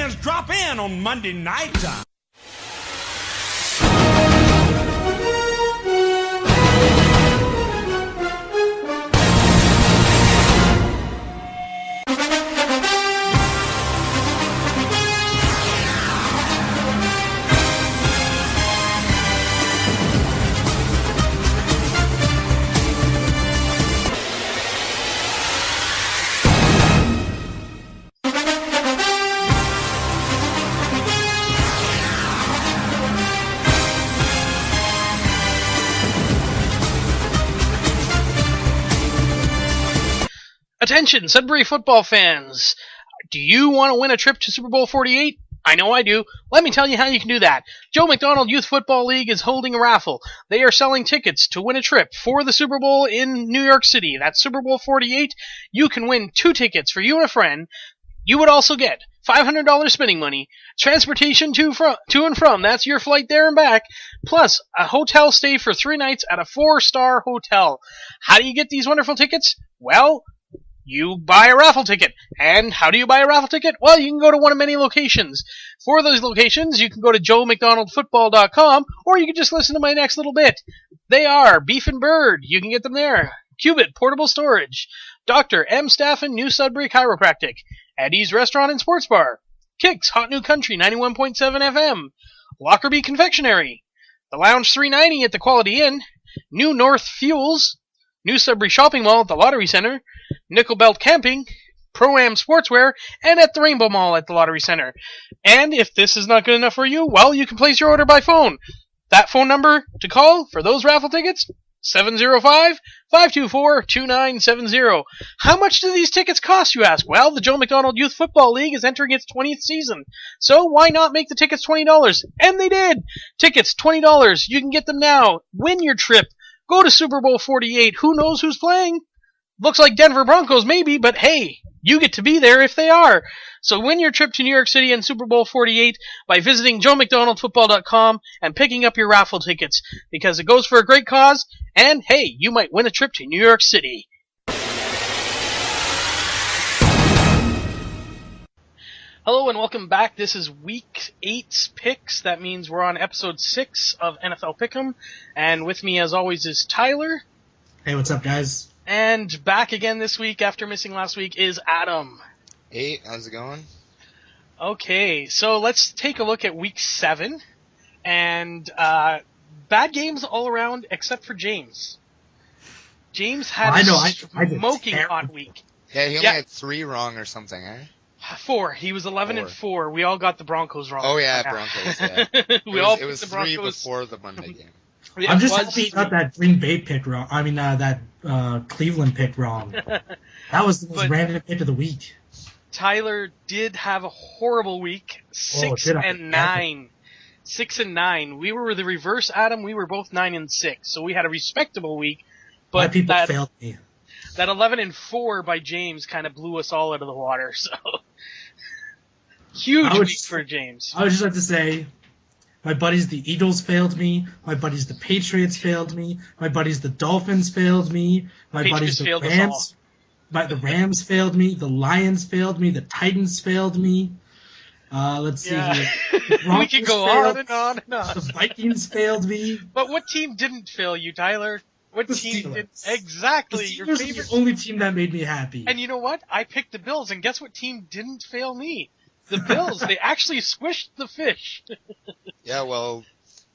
friends drop in on Monday night. Attention, Sudbury football fans! Do you want to win a trip to Super Bowl 48? I know I do. Let me tell you how you can do that. Joe McDonald Youth Football League is holding a raffle. They are selling tickets to win a trip for the Super Bowl in New York City. That's Super Bowl 48. You can win 2 tickets for you and a friend. You would also get $500 spending money, transportation to and from, that's your flight there and back, plus a hotel stay for 3 nights at a 4-star hotel. How do you get these wonderful tickets? Well, you buy a raffle ticket. And how do you buy a raffle ticket? Well, you can go to one of many locations. For those locations, you can go to joemcdonaldfootball.com, or you can just listen to my next little bit. They are Beef and Bird. You can get them there. Cubit Portable Storage. Dr. M. Staffen New Sudbury Chiropractic. Eddie's Restaurant and Sports Bar. Kicks Hot New Country 91.7 FM. Lockerbie Confectionery. The Lounge 390 at the Quality Inn. New North Fuels. New Sudbury Shopping Mall at the Lottery Center, Nickel Belt Camping, Pro-Am Sportswear, and at the Rainbow Mall at the Lottery Center. And if this is not good enough for you, well, you can place your order by phone. That phone number to call for those raffle tickets, 705-524-2970. How much do these tickets cost, you ask? Well, the Joe McDonald Youth Football League is entering its 20th season. So why not make the tickets $20? And they did! Tickets, $20. You can get them now. Win your trip. Go to Super Bowl 48. Who knows who's playing? Looks like Denver Broncos maybe, but hey, you get to be there if they are. So win your trip to New York City and Super Bowl 48 by visiting joemcdonaldfootball.com and picking up your raffle tickets, because it goes for a great cause, and hey, you might win a trip to New York City. Hello and welcome back. This is Week 8's Picks. That means we're on Episode 6 of NFL Pick'em. And with me, as always, is Tyler. Hey, what's up, guys? And back again this week after missing last week is Adam. Hey, how's it going? Okay, so let's take a look at Week 7. And bad games all around except for James. James had a smoking hot week. Yeah, he only had 3 wrong or something, eh? 4. He was 11-4. We all got the Broncos wrong. Oh yeah, Broncos. Yeah. It was 3 before the Monday game. I'm just happy he got that Green Bay pick wrong. I mean, that Cleveland pick wrong. That was the most random pick of the week. Tyler did have a horrible week. 6-9. 6-9. We were the reverse, Adam. We were both 9-6. So we had a respectable week. But my people failed me. That 11-4 by James kind of blew us all out of the water. So huge week for James. I would just like to say, my buddies the Eagles failed me. My buddies the Patriots failed me. My buddies the Dolphins failed me. My buddies the Rams. The Rams failed me. The Lions failed me. The Titans failed me. Let's see here. We can go on and on and on. The Vikings failed me. But what team didn't fail you, Tyler? What team did exactly? The Steelers are the only team that made me happy. And you know what? I picked the Bills, and guess what team didn't fail me? The Bills. They actually squished the fish. Yeah, well,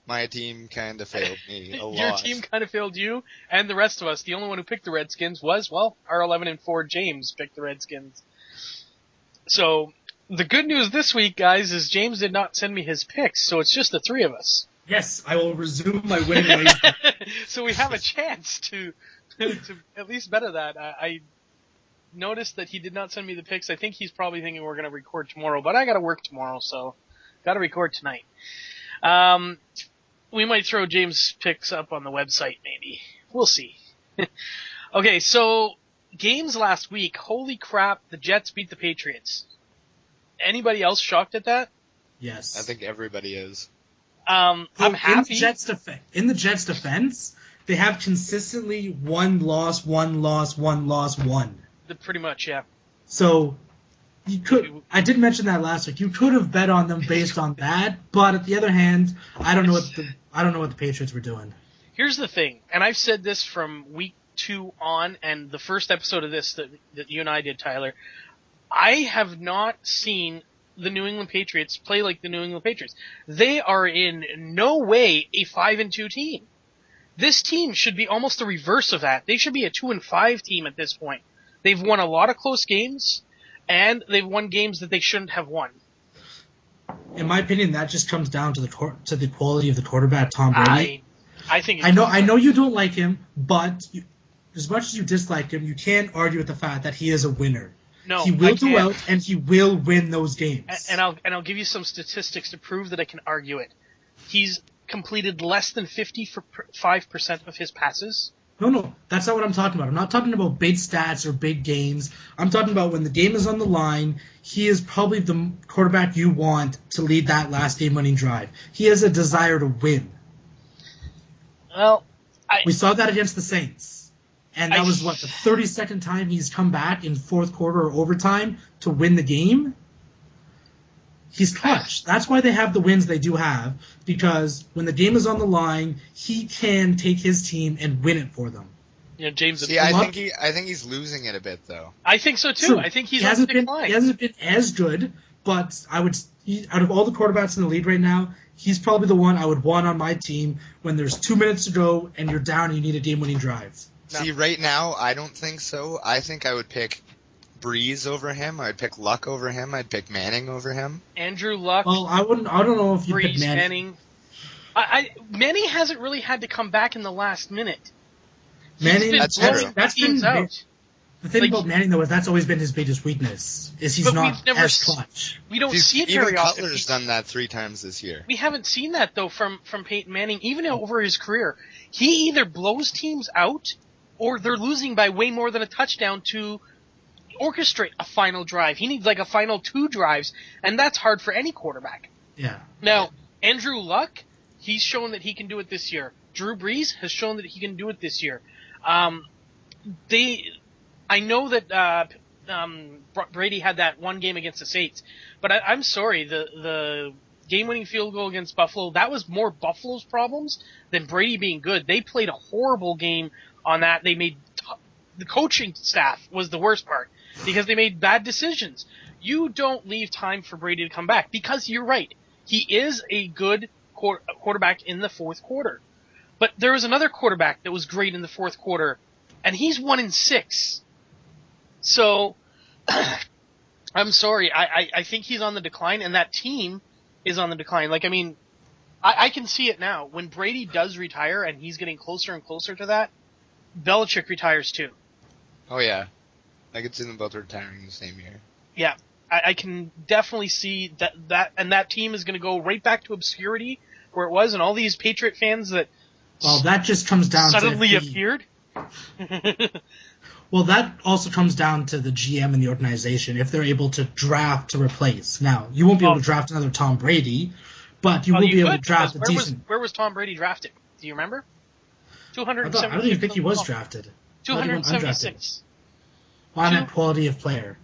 my team kind of failed me a lot. Your team kind of failed you, and the rest of us. The only one who picked the Redskins was, well, our 11-4 James picked the Redskins. So the good news this week, guys, is James did not send me his picks, so it's just the 3 of us. Yes, I will resume my winning ways. So we have a chance to at least better that. I noticed that he did not send me the picks. I think he's probably thinking we're going to record tomorrow, but I got to work tomorrow, so got to record tonight. We might throw James' picks up on the website, maybe. We'll see. Okay, so games last week. Holy crap, the Jets beat the Patriots. Anybody else shocked at that? Yes. I think everybody is. I'm happy. In the Jets' defense, they have consistently one loss. Pretty much, yeah. You could. I did mention that last week. You could have bet on them based on that, but at the other hand, I don't know what the Patriots were doing. Here's the thing, and I've said this from week 2 on, and the first episode of this that you and I did, Tyler. I have not seen the New England Patriots play like the New England Patriots. They are in no way a 5-2 team. This team should be almost the reverse of that. They should be a 2-5 team at this point. They've won a lot of close games, and they've won games that they shouldn't have won. In my opinion, that just comes down to the quality of the quarterback, Tom Brady. I think. I know you don't like him, but as much as you dislike him, you can't argue with the fact that he is a winner. No, he will do well, and he will win those games. And I'll give you some statistics to prove that I can argue it. He's completed less than 55% of his passes. No, that's not what I'm talking about. I'm not talking about big stats or big games. I'm talking about when the game is on the line, he is probably the quarterback you want to lead that last game-winning drive. He has a desire to win. Well, we saw that against the Saints. And that was, the 32nd time he's come back in fourth quarter or overtime to win the game? He's clutch. That's why they have the wins they do have, because when the game is on the line, he can take his team and win it for them. James. See, I think he's losing it a bit, though. I think so too. True. I think he's on the decline. He hasn't been as good, but out of all the quarterbacks in the league right now, he's probably the one I would want on my team when there's 2 minutes to go and you're down and you need a game-winning drive. See, right now, I don't think so. I think I would pick Breeze over him. I'd pick Luck over him. I'd pick Manning over him. Andrew Luck. Well, I don't know if you pick Breeze, Manning. Manning hasn't really had to come back in the last minute. Manning, that's been out. The thing about Manning, though, is that's always been his biggest weakness, is he's not as clutch. We don't see it very often. Cutler's done that 3 times this year. We haven't seen that, though, from Peyton Manning, even over his career. He either blows teams out, or they're losing by way more than a touchdown to orchestrate a final drive. He needs like a final 2 drives, and that's hard for any quarterback. Yeah. Now, Andrew Luck, he's shown that he can do it this year. Drew Brees has shown that he can do it this year. I know that Brady had that one game against the Saints, but I'm sorry, the game-winning field goal against Buffalo, that was more Buffalo's problems than Brady being good. They played a horrible game on that. They made the coaching staff was the worst part because they made bad decisions. You don't leave time for Brady to come back because you're right. He is a good quarterback in the fourth quarter. But there was another quarterback that was great in the fourth quarter, and he's 1-6. So, I'm sorry. I think he's on the decline, and that team is on the decline. Like, I mean, I can see it now. When Brady does retire, and he's getting closer and closer to that, Belichick retires too. Oh, yeah. I could see them both retiring the same year. Yeah. I can definitely see that team is going to go right back to obscurity where it was, and all these Patriot fans that that just comes down suddenly to appeared. Well, that also comes down to the GM and the organization if they're able to draft to replace. Now, you won't be able to draft another Tom Brady, but you will be able to draft a decent. Where was Tom Brady drafted? Do you remember? 276. I don't even think he was drafted. 276. On that quality of player.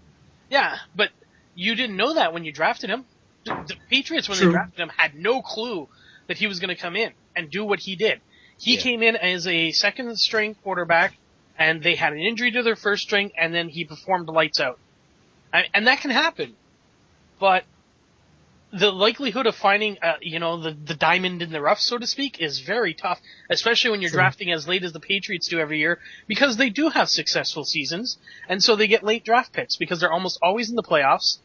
Yeah, but you didn't know that when you drafted him. The Patriots, when True. they drafted him, had no clue that he was going to come in and do what he did. He came in as a second-string quarterback, and they had an injury to their first string, and then he performed lights out. And that can happen. But the likelihood of finding, the diamond in the rough, so to speak, is very tough, especially when you're drafting as late as the Patriots do every year, because they do have successful seasons, and so they get late draft picks because they're almost always in the playoffs.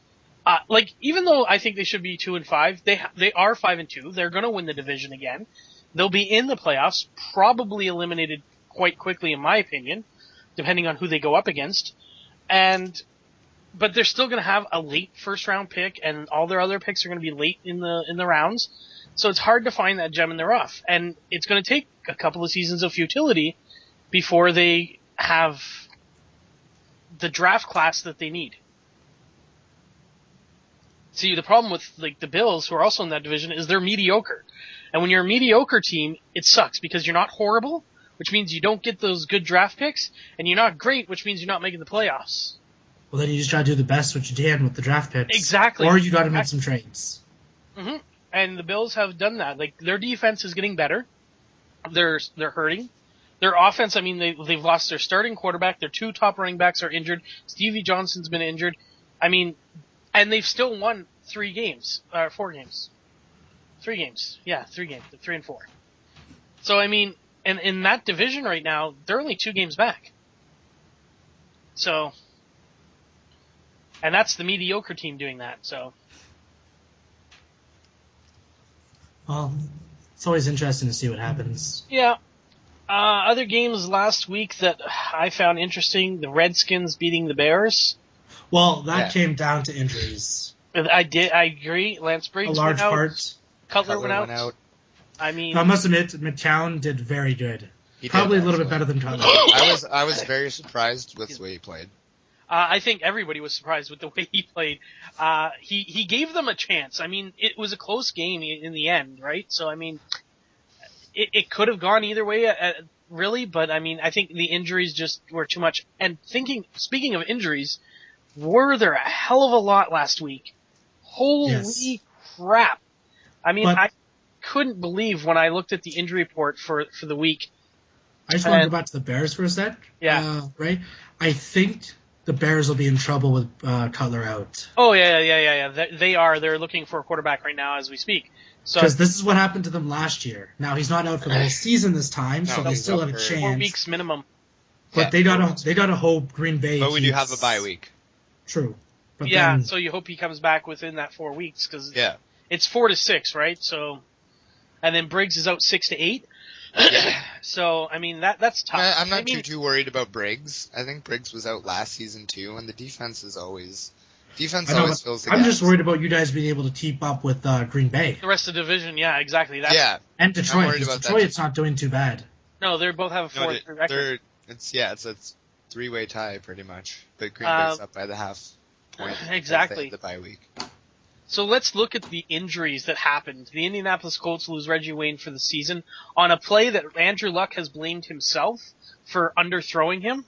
Even though I think they should be 2-5, they are 5-2. They're going to win the division again. They'll be in the playoffs, probably eliminated quite quickly, in my opinion, depending on who they go up against. But they're still going to have a late first-round pick, and all their other picks are going to be late in the rounds. So it's hard to find that gem in the rough, and it's going to take a couple of seasons of futility before they have the draft class that they need. See, the problem with the Bills, who are also in that division, is they're mediocre. And when you're a mediocre team, it sucks because you're not horrible, which means you don't get those good draft picks, and you're not great, which means you're not making the playoffs. Well, then you just got to do the best what you can with the draft picks. Exactly. Or you got to make some trades. Mm-hmm. And the Bills have done that. Like, their defense is getting better. They're hurting. Their offense, I mean, they've lost their starting quarterback. Their 2 top running backs are injured. Stevie Johnson's been injured. I mean, and they've still won 4 games. 3 games. Yeah, 3 games. 3-4. So, I mean, and in that division right now, they're only 2 games back. So, and that's the mediocre team doing that, so. Well, it's always interesting to see what happens. Yeah. Other games last week that I found interesting, the Redskins beating the Bears. Well, that came down to injuries. I agree. Lance Briggs A large went out. part. Cutler went out. I mean, I must admit, McCown did very good. Probably a little bit better than Cutler. I was very surprised with the way he played. I think everybody was surprised with the way he played. He gave them a chance. I mean, it was a close game in the end, right? So, I mean, it could have gone either way, really, but I mean, I think the injuries just were too much. And speaking of injuries, were there a hell of a lot last week? Holy crap. I mean, I couldn't believe when I looked at the injury report for the week. I just want to go back to the Bears for a sec. Yeah. Right? I think the Bears will be in trouble with Cutler out. Oh, yeah. They are. They're looking for a quarterback right now as we speak. Because this is what happened to them last year. Now, he's not out for the whole season this time, so they still have a chance. 4 weeks minimum. But they gotta hope Green Bay. But we do have a bye week. True. But yeah, so you hope he comes back within that 4 weeks because it's 4 to 6, right? So, and then Briggs is out 6 to 8. Yeah. So I mean that's tough. I'm not too worried about Briggs. I think Briggs was out last season too, and the defense always fills the gaps. I'm just worried about you guys being able to keep up with Green Bay. The rest of the division, yeah, exactly. And Detroit. Detroit's not doing too bad. No, they both have a 4-3 record. It's a 3-way tie pretty much, but Green Bay's up by the half point. Exactly. The bye week. So let's look at the injuries that happened. The Indianapolis Colts lose Reggie Wayne for the season on a play that Andrew Luck has blamed himself for underthrowing him.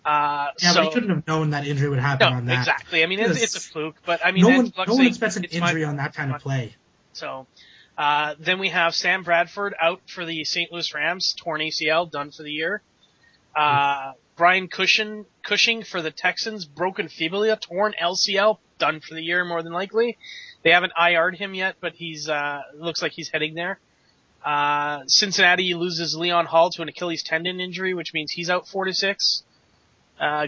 But he couldn't have known that injury would happen on that. Exactly. I mean, it's a fluke, but I mean, no one expects an injury on that kind of play. So then we have Sam Bradford out for the St. Louis Rams, torn ACL, done for the year. Brian Cushing for the Texans, broken fibula, torn LCL, done for the year more than likely. They haven't IR'd him yet, but he's looks like he's heading there. Cincinnati loses Leon Hall to an Achilles tendon injury, which means he's out 4 to 6.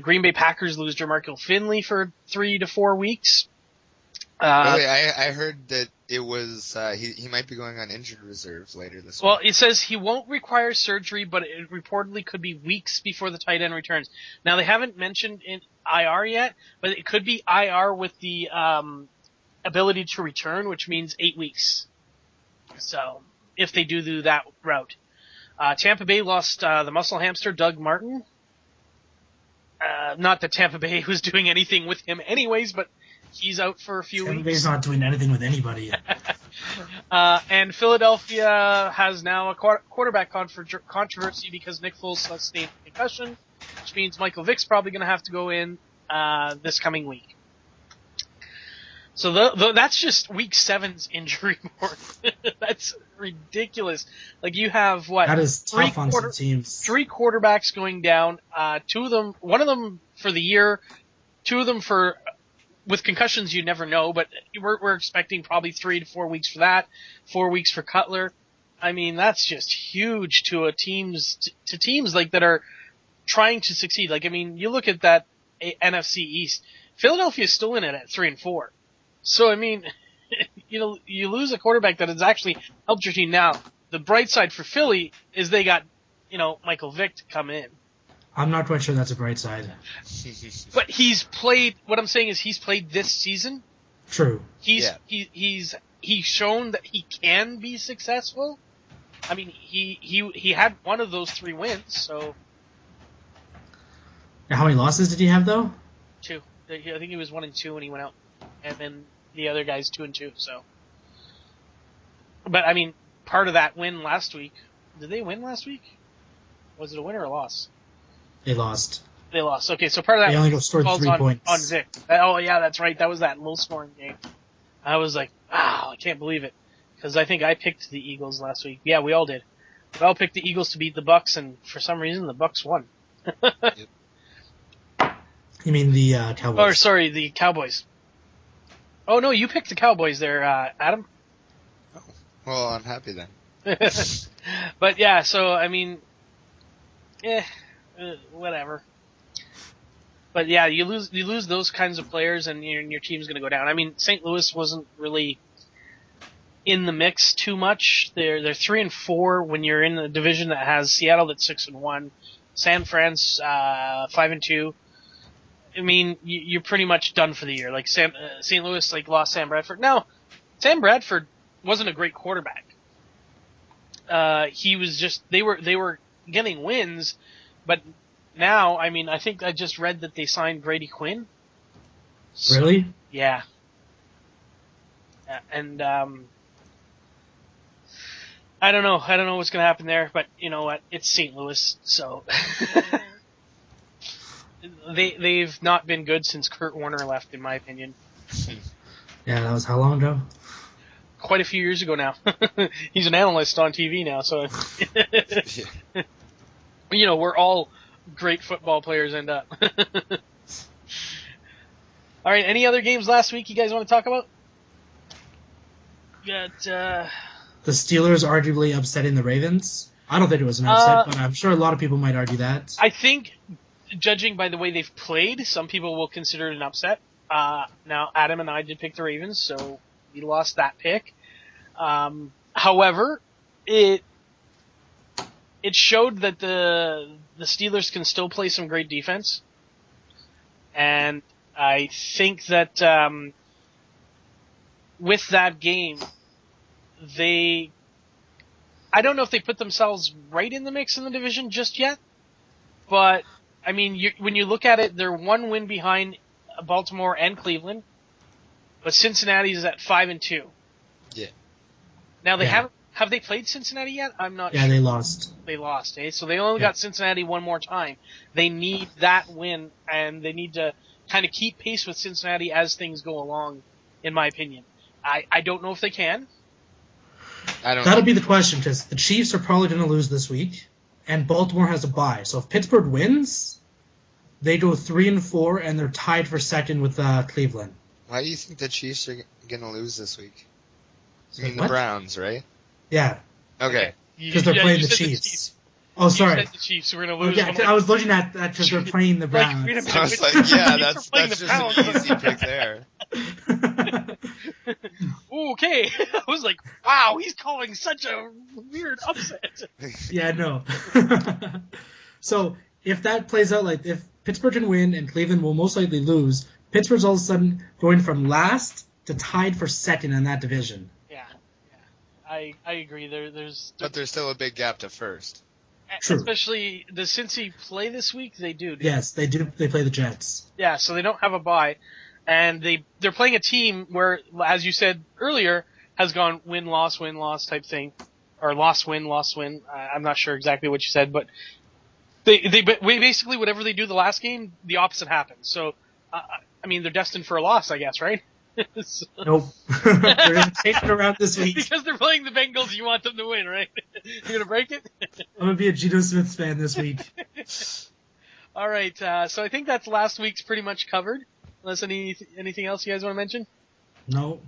Green Bay Packers lose Jermarckel Finley for 3 to 4 weeks. Really, I heard that it was he might be going on injured reserve later this week. Well, it says he won't require surgery, but it reportedly could be weeks before the tight end returns. Now, they haven't mentioned in IR yet, but it could be IR with the ability to return, which means 8 weeks. So, if they do that route. Tampa Bay lost the muscle hamster, Doug Martin. Not that Tampa Bay was doing anything with him anyways, but he's out for a few weeks. Tampa Bay's not doing anything with anybody. And Philadelphia has now a quarterback controversy because Nick Foles sustained a concussion, which means Michael Vick's probably going to have to go in this coming week. So that's just Week 7's injury report. That's ridiculous. Like, you have, what? That is tough on some teams. 3 quarterbacks going down, 2 of them, one of them for the year, 2 of them with concussions, you never know, but we're expecting probably 3 to 4 weeks for that, 4 weeks for Cutler. I mean, that's just huge to teams like that are trying to succeed. Like, I mean, you look at that NFC East, Philadelphia's still in it at 3-4. So, I mean, you lose a quarterback that has actually helped your team. Now, the bright side for Philly is they got, Michael Vick to come in. I'm not quite sure that's a bright side. But what I'm saying is he's played this season. True. He's shown that he can be successful. I mean, he had one of those 3 wins, so. Now, how many losses did he have, though? 2. I think he was 1-2 when he went out. And then the other guy's 2-2, so. But, I mean, part of that win last week, did they win last week? Was it a win or a loss? They lost. They lost. Okay, so part of that They only got scored falls 3 points. on Vic. Oh, yeah, that's right. That was that low-scoring game. I was like, wow, I can't believe it. Because I think I picked the Eagles last week. Yeah, we all did. We all picked the Eagles to beat the Bucks, and for some reason, the Bucks won. You mean the Cowboys? Or, sorry, the Cowboys. Oh, no, you picked the Cowboys there, Adam. Oh, well, I'm happy then. But, yeah, so, I mean, whatever. But, yeah, you lose those kinds of players, and your team's going to go down. I mean, St. Louis wasn't really in the mix too much. They're 3-4 when you're in a division that has Seattle that's 6-1, San Fran's 5-2. I mean, you're pretty much done for the year. Like St. Louis, like lost Sam Bradford. Now, Sam Bradford wasn't a great quarterback. He was just they were getting wins, but now, I mean, I think I just read that they signed Brady Quinn. So, really? Yeah. And I don't know what's going to happen there, but you know what? It's St. Louis, so they've not been good since Kurt Warner left, in my opinion. Yeah, that was how long ago? Quite a few years ago now. He's an analyst on TV now, so you know, we're all great football players end up. All right, any other games last week you guys want to talk about? You got the Steelers arguably upsetting the Ravens. I don't think it was an upset, but I'm sure a lot of people might argue that. I think, judging by the way they've played, some people will consider it an upset. Now, Adam and I did pick the Ravens, so we lost that pick. However, it showed that the Steelers can still play some great defense. And I think that with that game, I don't know if they put themselves right in the mix in the division just yet, but I mean, when you look at it, they're one win behind Baltimore and Cleveland, but Cincinnati's at 5-2. Yeah. Now have they played Cincinnati yet? I'm not sure. Yeah, they lost. They lost, eh? So they only got Cincinnati one more time. They need that win, and they need to kind of keep pace with Cincinnati as things go along, in my opinion. I don't know if they can. That'll be the question, because the Chiefs are probably going to lose this week, and Baltimore has a bye. So if Pittsburgh wins, they go 3-4, and they're tied for second with Cleveland. Why do you think the Chiefs are going to lose this week? You mean What? the Browns, right? Yeah. Okay. Because they're playing the Chiefs. Oh, sorry. You said the Chiefs were going to lose. Yeah, I was looking at that because they're playing the Browns. I was like, yeah, that's just an easy pick there. Okay. I was like, wow, he's calling such a weird upset. Yeah, no. So if that plays out, like if Pittsburgh can win and Cleveland will most likely lose, Pittsburgh's all of a sudden going from last to tied for second in that division. Yeah. I agree. But there's still a big gap to first. True. Especially, does Cincy play this week? They do. Yes, they do. They play the Jets. Yeah, so they don't have a bye, and they're playing a team where, as you said earlier, has gone win loss type thing, or loss win. I'm not sure exactly what you said, but they basically whatever they do the last game, the opposite happens. So, I mean, they're destined for a loss, I guess, right? So, nope. They're going to take it around this week. Because they're playing the Bengals, you want them to win, right? You're going to break it? I'm going to be a Geno Smith fan this week. All right, so I think that's last week's pretty much covered. Unless anything else you guys want to mention? No.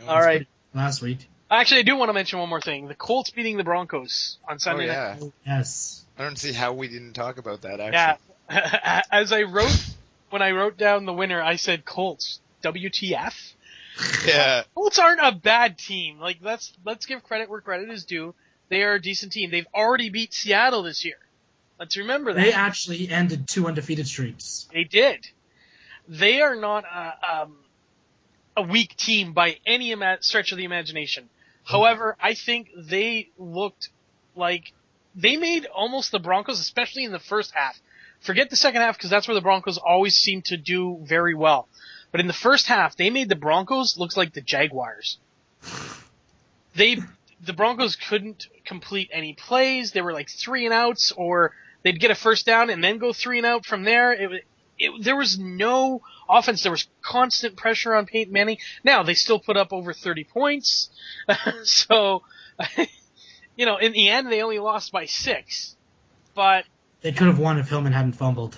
All right. Last week. Actually, I do want to mention one more thing. The Colts beating the Broncos on Sunday night. Oh, yes. I don't see how we didn't talk about that, actually. Yeah. When I wrote down the winner, I said Colts. WTF? Yeah. Colts aren't a bad team. Like, let's give credit where credit is due. They are a decent team. They've already beat Seattle this year. Let's remember that. They actually ended 2 undefeated streaks. They did. They are not a weak team by any stretch of the imagination. However, I think they looked like they made almost the Broncos, especially in the first half. Forget the second half because that's where the Broncos always seem to do very well. But in the first half, they made the Broncos look like the Jaguars. The Broncos couldn't complete any plays. They were like 3-and-outs, or they'd get a first down and then go 3 and out from there. There was no offense. There was constant pressure on Peyton Manning. Now, they still put up over 30 points. So, in the end, they only lost by 6. But they could have won if Hillman hadn't fumbled.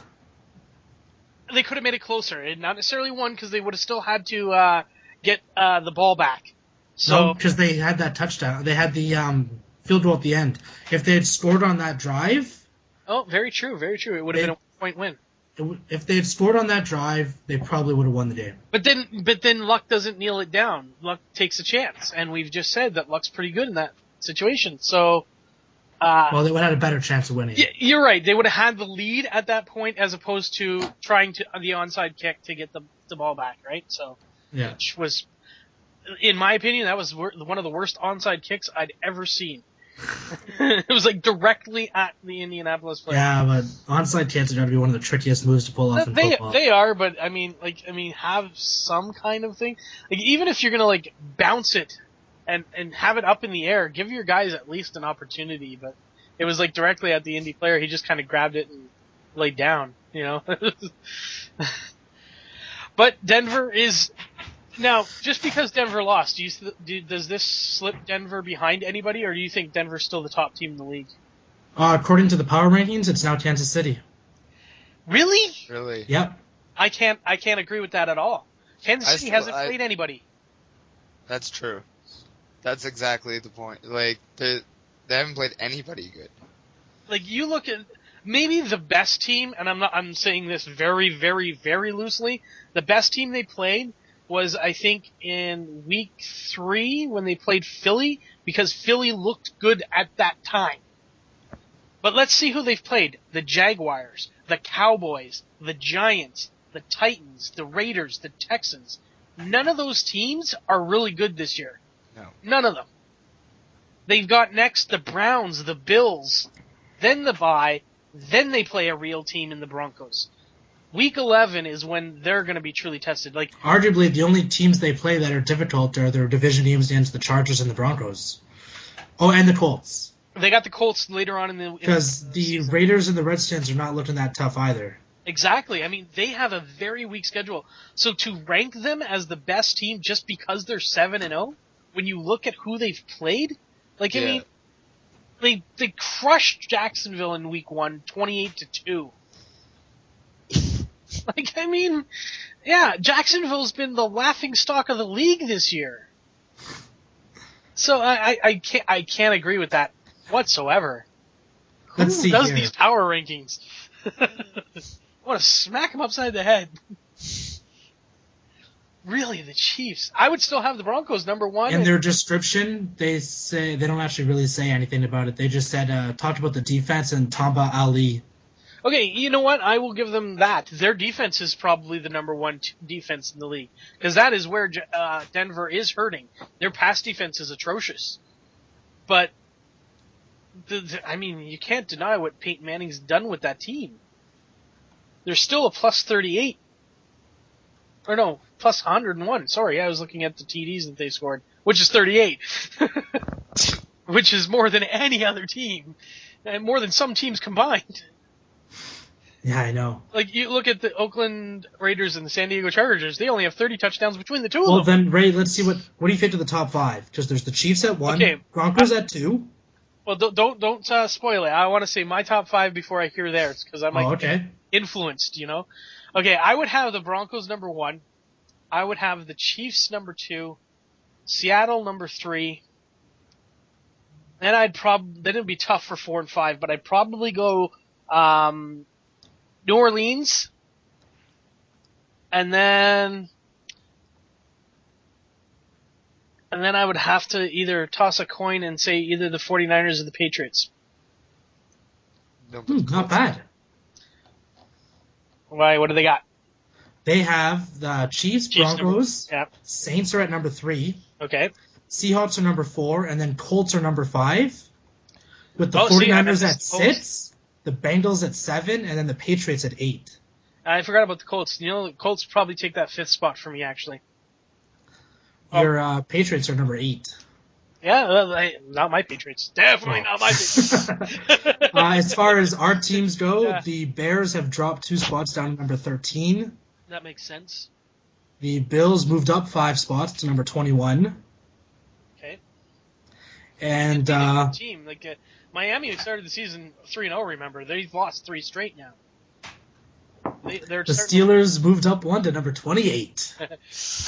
They could have made it closer. And not necessarily won because they would have still had to get the ball back. So, no, because they had that touchdown. They had the field goal at the end. If they had scored on that drive... Oh, very true, very true. It would have been a 1-point win. If they had scored on that drive, they probably would have won the game. But then Luck doesn't kneel it down. Luck takes a chance, and we've just said that Luck's pretty good in that situation. So, well, they would have had a better chance of winning. You're right. They would have had the lead at that point, as opposed to trying to the onside kick to get the ball back, right? So, yeah, which was, in my opinion, that was one of the worst onside kicks I'd ever seen. It was like directly at the Indianapolis player. Yeah, but onside kicks are going to be one of the trickiest moves to pull off in football. They are, but I mean, have some kind of thing. Like, even if you're going to bounce it and have it up in the air, give your guys at least an opportunity. But it was like directly at the Indy player. He just kind of grabbed it and laid down, But Denver is. Now, just because Denver lost, does this slip Denver behind anybody, or do you think Denver's still the top team in the league? According to the power rankings, it's now Kansas City. Really? Really? Yep. I can't agree with that at all. Kansas City hasn't played anybody. That's true. That's exactly the point. Like, they haven't played anybody good. Like, you look at maybe the best team, and I'm saying this very, very, very loosely. The best team they played was, I think, in week 3 when they played Philly, because Philly looked good at that time. But let's see who they've played. The Jaguars, the Cowboys, the Giants, the Titans, the Raiders, the Texans. None of those teams are really good this year. No. None of them. They've got next the Browns, the Bills, then the bye, then they play a real team in the Broncos. Week 11 is when they're going to be truly tested. Like, arguably, the only teams they play that are difficult are their division teams against the Chargers and the Broncos. Oh, and the Colts. They got the Colts later on in the because the Raiders and the Redskins are not looking that tough either. Exactly. I mean, they have a very weak schedule. So to rank them as the best team just because they're 7-0, when you look at who they've played, I mean, they crushed Jacksonville in week 1, 28-2. I mean, yeah, Jacksonville's been the laughing stock of the league this year. So I can't agree with that whatsoever. Let's see Who does here. these power rankings? I want to smack him upside the head. Really, the Chiefs? I would still have the Broncos number 1. In their description, they say they don't actually really say anything about it. They just said talked about the defense and Tamba Ali. Okay, you know what? I will give them that. Their defense is probably the number 1 defense in the league, because that is where Denver is hurting. Their pass defense is atrocious. But, I mean, you can't deny what Peyton Manning's done with that team. They're still a plus 38. Or no, plus 101. Sorry, I was looking at the TDs that they scored, which is 38. Which is more than any other team. And more than some teams combined. Yeah, I know. Like, you look at the Oakland Raiders and the San Diego Chargers, they only have 30 touchdowns between the two of them. Well, then, Ray, let's see what do you think to the top 5? Because there's the Chiefs at 1, Okay. Broncos at 2. Well, don't spoil it. I want to say my top 5 before I hear theirs, because I might get influenced, Okay, I would have the Broncos number 1. I would have the Chiefs number 2. Seattle number 3. Then then it'd be tough for 4 and 5, but I'd probably go New Orleans, and then I would have to either toss a coin and say either the 49ers or the Patriots. Not bad. Why? What do they got? They have the Chiefs, Broncos. Yeah. Saints are at number 3. Okay. Seahawks are number 4, and then Colts are number 5. With the see, 49ers at 6, the Bengals at 7, and then the Patriots at 8. I forgot about the Colts. The Colts probably take that 5th spot for me, actually. Your Patriots are number 8. Yeah, not my Patriots. Definitely not my Patriots. As far as our teams go, Yeah. the Bears have dropped 2 spots down to number 13. That makes sense. The Bills moved up 5 spots to number 21. Okay. And It's a good team. Miami started the season 3-0. Remember, they've lost 3 straight now. The Steelers moved up 1 to number 28.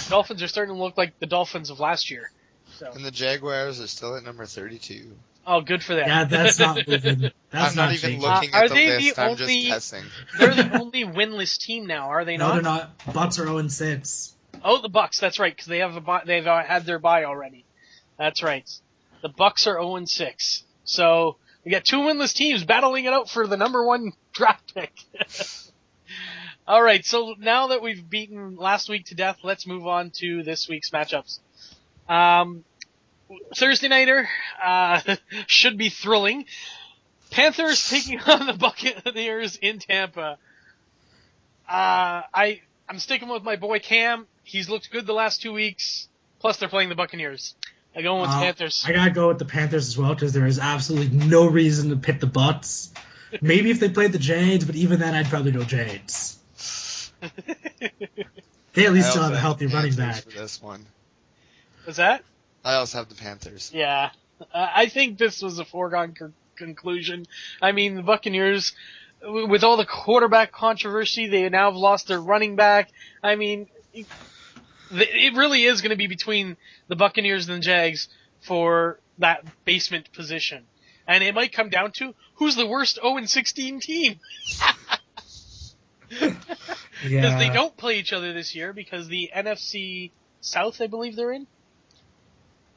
Dolphins are starting to look like the Dolphins of last year. So. And the Jaguars are still at number 32. Oh, good for them. Yeah, that's not moving. That's I'm not even changing. looking Are at the they list. the I'm only- just guessing. They're the only winless team now, are they No, not? they're not. Bucks are 0-6. Oh, the Bucks. That's right, because they've had their bye already. That's right. The Bucks are 0-6. So we got 2 winless teams battling it out for the number 1 draft pick. All right. So now that we've beaten last week to death, let's move on to this week's matchups. Thursday nighter should be thrilling. Panthers taking on the Buccaneers in Tampa. I'm sticking with my boy Cam. He's looked good the last 2 weeks. Plus, they're playing the Buccaneers. I'm going with Panthers. I gotta go with the Panthers as well because there is absolutely no reason to pick the Bucks. Maybe if they played the Jades, but even then, I'd probably go Jades. They at least still have a healthy running back. For this one. What's that? I also have the Panthers. Yeah. I think this was a foregone conclusion. I mean, the Buccaneers, with all the quarterback controversy, they now have lost their running back. I mean, it really is going to be between the Buccaneers and the Jags for that basement position. And it might come down to who's the worst 0-16 team. Because they don't play each other this year because the NFC South, I believe they're in.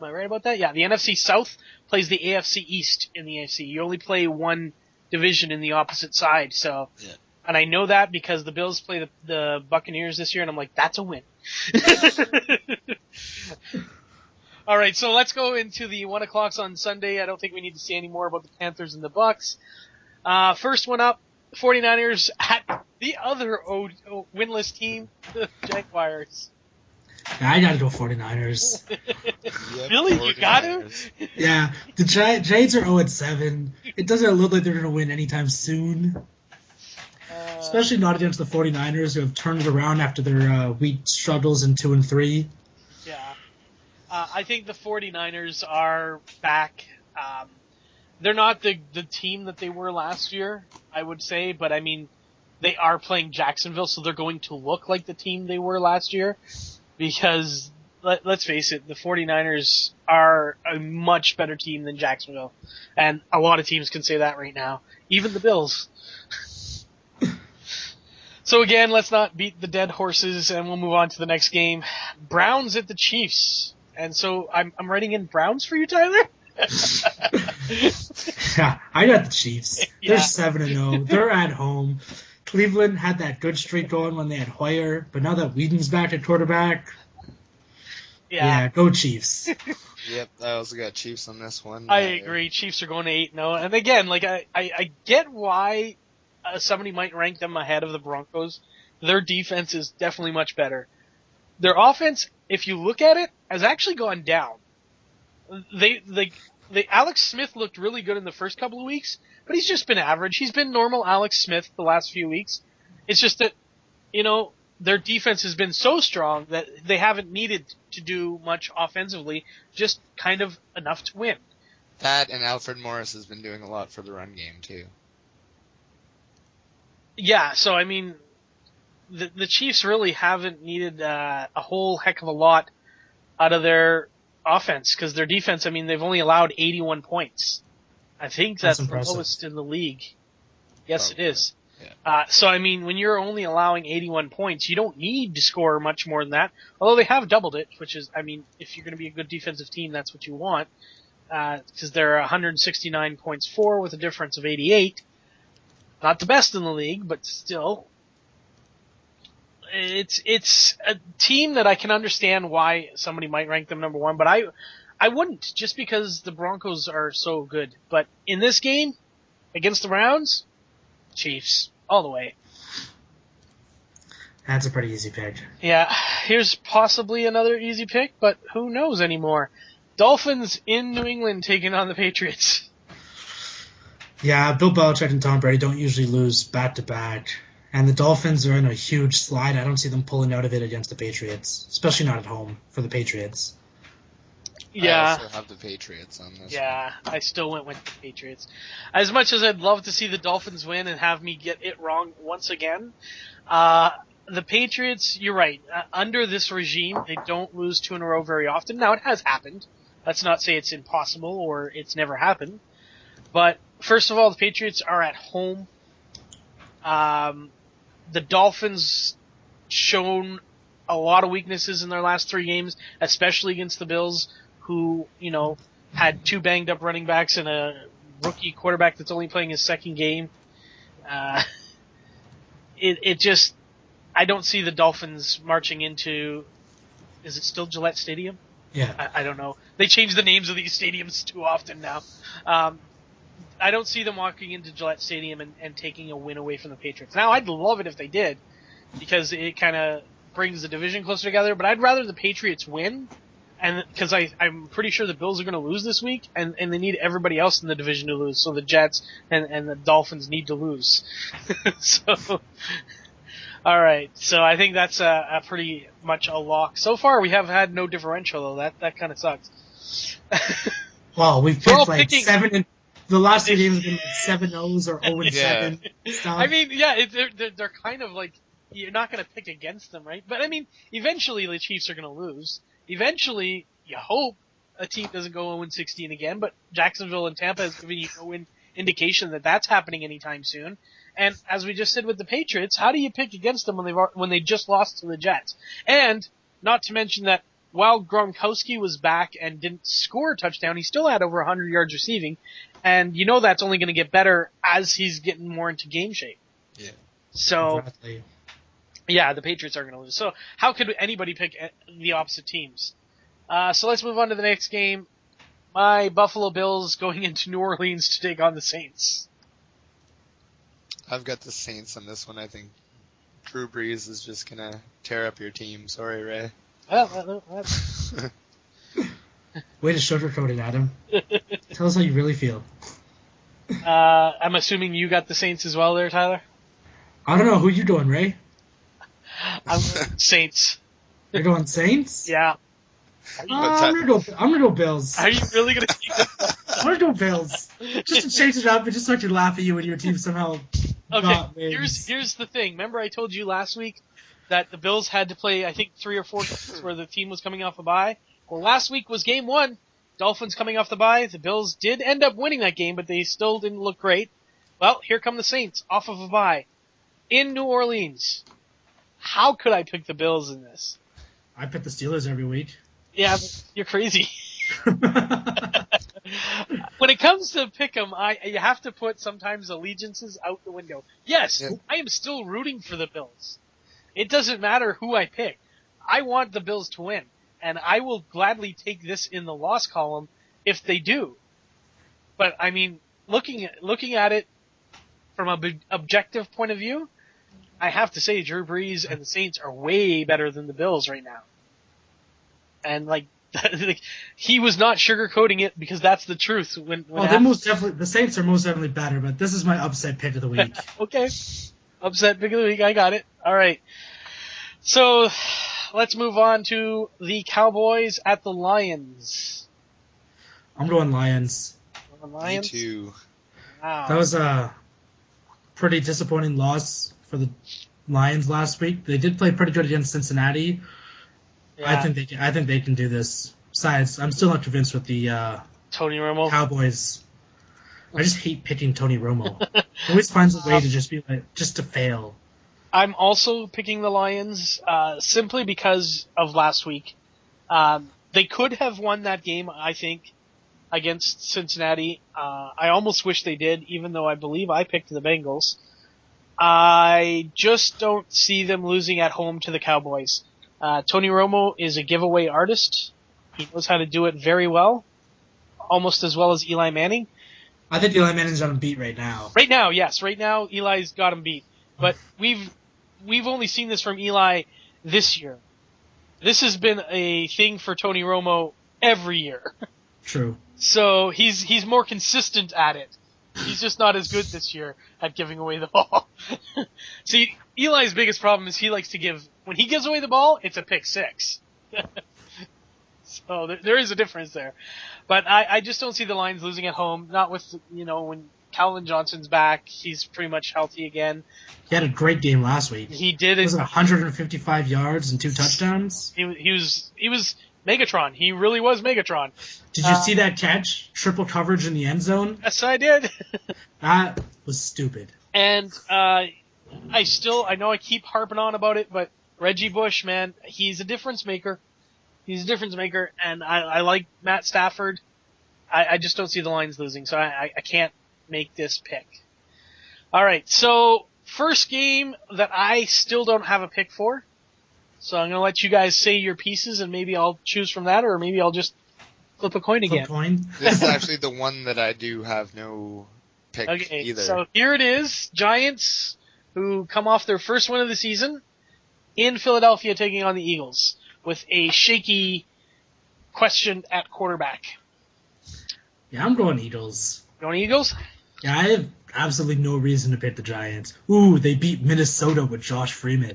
Am I right about that? Yeah, the NFC South plays the AFC East in the AFC. You only play one division in the opposite side. So, Yeah. And I know that because the Bills play the Buccaneers this year, and I'm like, that's a win. All right, so let's go into the 1 o'clocks on Sunday. I don't think we need to see any more about the Panthers and the Bucks. First one up, 49ers at the other winless team, the Jaguars. I gotta go 49ers. Yep, Really? You got to? 49ers. Yeah, the Jades are 0-7. It doesn't look like they're gonna win anytime soon. Especially not against the 49ers, who have turned it around after their weak struggles in 2-3. Yeah. I think the 49ers are back. They're not the team that they were last year, I would say, but I mean, they are playing Jacksonville, so they're going to look like the team they were last year. Because, let's face it, the 49ers are a much better team than Jacksonville. And a lot of teams can say that right now. Even the Bills. So again, let's not beat the dead horses, and we'll move on to the next game. Browns at the Chiefs. And so I'm writing in Browns for you, Tyler? Yeah, I got the Chiefs. Yeah. They're 7-0. They're at home. Cleveland had that good streak going when they had Hoyer, but now that Whedon's back at quarterback, yeah, go Chiefs. Yep, I also got Chiefs on this one. I agree. Chiefs are going to 8-0. And again, like I get why somebody might rank them ahead of the Broncos. Their defense is definitely much better. Their offense, if you look at it, has actually gone down. Alex Smith looked really good in the first couple of weeks, but he's just been average. He's been normal Alex Smith the last few weeks. It's just that, their defense has been so strong that they haven't needed to do much offensively, just kind of enough to win. That and Alfred Morris has been doing a lot for the run game, too. Yeah, so I mean, the Chiefs really haven't needed a whole heck of a lot out of their offense, because their defense, I mean, they've only allowed 81 points. I think that's the lowest in the league. Yes, Probably. It is. Yeah. So, I mean, when you're only allowing 81 points, you don't need to score much more than that. Although they have doubled it, which is, I mean, if you're going to be a good defensive team, that's what you want. Because they're 169 points for with a difference of 88. Not the best in the league, but still. It's a team that I can understand why somebody might rank them number 1, but I wouldn't, just because the Broncos are so good. But in this game, against the Browns, Chiefs, all the way. That's a pretty easy pick. Yeah, here's possibly another easy pick, but who knows anymore. Dolphins in New England taking on the Patriots. Yeah, Bill Belichick and Tom Brady don't usually lose back-to-back. And the Dolphins are in a huge slide. I don't see them pulling out of it against the Patriots, especially not at home for the Patriots. Yeah. I also have the Patriots on this. Yeah, I still went with the Patriots. As much as I'd love to see the Dolphins win and have me get it wrong once again, the Patriots, you're right. Under this regime, they don't lose 2 in a row very often. Now, it has happened. Let's not say it's impossible or it's never happened. But, first of all, the Patriots are at home. The Dolphins shown a lot of weaknesses in their last 3 games, especially against the Bills, who, had 2 banged up running backs and a rookie quarterback that's only playing his second game. I don't see the Dolphins marching into, is it still Gillette Stadium? Yeah. I don't know. They change the names of these stadiums too often now. I don't see them walking into Gillette Stadium and taking a win away from the Patriots. Now, I'd love it if they did, because it kind of brings the division closer together, but I'd rather the Patriots win, and because I'm pretty sure the Bills are going to lose this week, and they need everybody else in the division to lose, so the Jets and the Dolphins need to lose. So, all right, so I think that's a pretty much a lock. So far, we have had no differential, though. That kind of sucks. Well, we've picked like picking... 7 and the last 2 games have been like 7-0s or 0-7 stuff. I mean, yeah, they're kind of like, you're not going to pick against them, right? But I mean, eventually the Chiefs are going to lose. Eventually, you hope a team doesn't go 0-16 again, but Jacksonville and Tampa has given you no indication that that's happening anytime soon. And as we just said with the Patriots, how do you pick against them when they just lost to the Jets? And not to mention that while Gronkowski was back and didn't score a touchdown, he still had over 100 yards receiving, and that's only going to get better as he's getting more into game shape. Yeah. So, Exactly. yeah, the Patriots are going to lose. So how could anybody pick the opposite teams? So let's move on to the next game. My Buffalo Bills going into New Orleans to take on the Saints. I've got the Saints on this one. I think Drew Brees is just going to tear up your team. Sorry, Ray. Way to sugarcoat it, Adam. Tell us how you really feel. I'm assuming you got the Saints as well there, Tyler? I don't know. Who you doing, Ray? I'm Saints. You're going Saints? Yeah. I'm gonna go Bills. Are you really going to keep it? I'm gonna go Bills. Just to change it up and just so I can laugh at you when your team somehow got wins. Here's the thing. Remember I told you last week that the Bills had to play, I think, 3 or 4 games where the team was coming off a bye? Well, last week was game 1. Dolphins coming off the bye. The Bills did end up winning that game, but they still didn't look great. Well, here come the Saints, off of a bye. In New Orleans. How could I pick the Bills in this? I pick the Steelers every week. Yeah, you're crazy. When it comes to pick 'em, you have to put sometimes allegiances out the window. Yes, yeah. I am still rooting for the Bills. It doesn't matter who I pick. I want the Bills to win, and I will gladly take this in the loss column if they do. But I mean, looking at it from an objective point of view, I have to say Drew Brees and the Saints are way better than the Bills right now. And he was not sugarcoating it because that's the truth. They're most definitely, the Saints are most definitely better, but this is my upset pick of the week. Okay. Upset pick of the week. I got it. All right. So let's move on to the Cowboys at the Lions. I'm going Lions. Me too. Wow. That was a pretty disappointing loss for the Lions last week. They did play pretty good against Cincinnati. Yeah. I think they can do this. Besides, I'm still not convinced with the Tony Romo Cowboys. I just hate picking Tony Romo. He always finds a way to just to fail. I'm also picking the Lions simply because of last week. They could have won that game, I think, against Cincinnati. I almost wish they did, even though I believe I picked the Bengals. I just don't see them losing at home to the Cowboys. Tony Romo is a giveaway artist. He knows how to do it very well, almost as well as Eli Manning. I think Eli Manning's on him beat right now. Right now, yes. Right now, Eli's got him beat. But we've only seen this from Eli this year. This has been a thing for Tony Romo every year. True. So he's more consistent at it. He's just not as good this year at giving away the ball. See, Eli's biggest problem is he likes to when he gives away the ball, it's a pick six. So there is a difference there. But I just don't see the Lions losing at home, not with, when Calvin Johnson's back, he's pretty much healthy again. He had a great game last week. He did. Was it 155 yards and 2 touchdowns? He was Megatron. He really was Megatron. Did you see that catch? Triple coverage in the end zone? Yes, I did. That was stupid. And I know I keep harping on about it, but Reggie Bush, man, he's a difference maker. He's a difference maker, and I like Matt Stafford. I just don't see the Lions losing, so I can't make this pick. All right, so first game that I still don't have a pick for. So I'm going to let you guys say your pieces, and maybe I'll choose from that, or maybe I'll just flip a coin again. This is actually the one that I do have no pick either. So here it is. Giants, who come off their first win of the season, in Philadelphia taking on the Eagles, with a shaky question at quarterback. Yeah, I'm going Eagles. Going Eagles? Yeah, I have absolutely no reason to pick the Giants. Ooh, they beat Minnesota with Josh Freeman.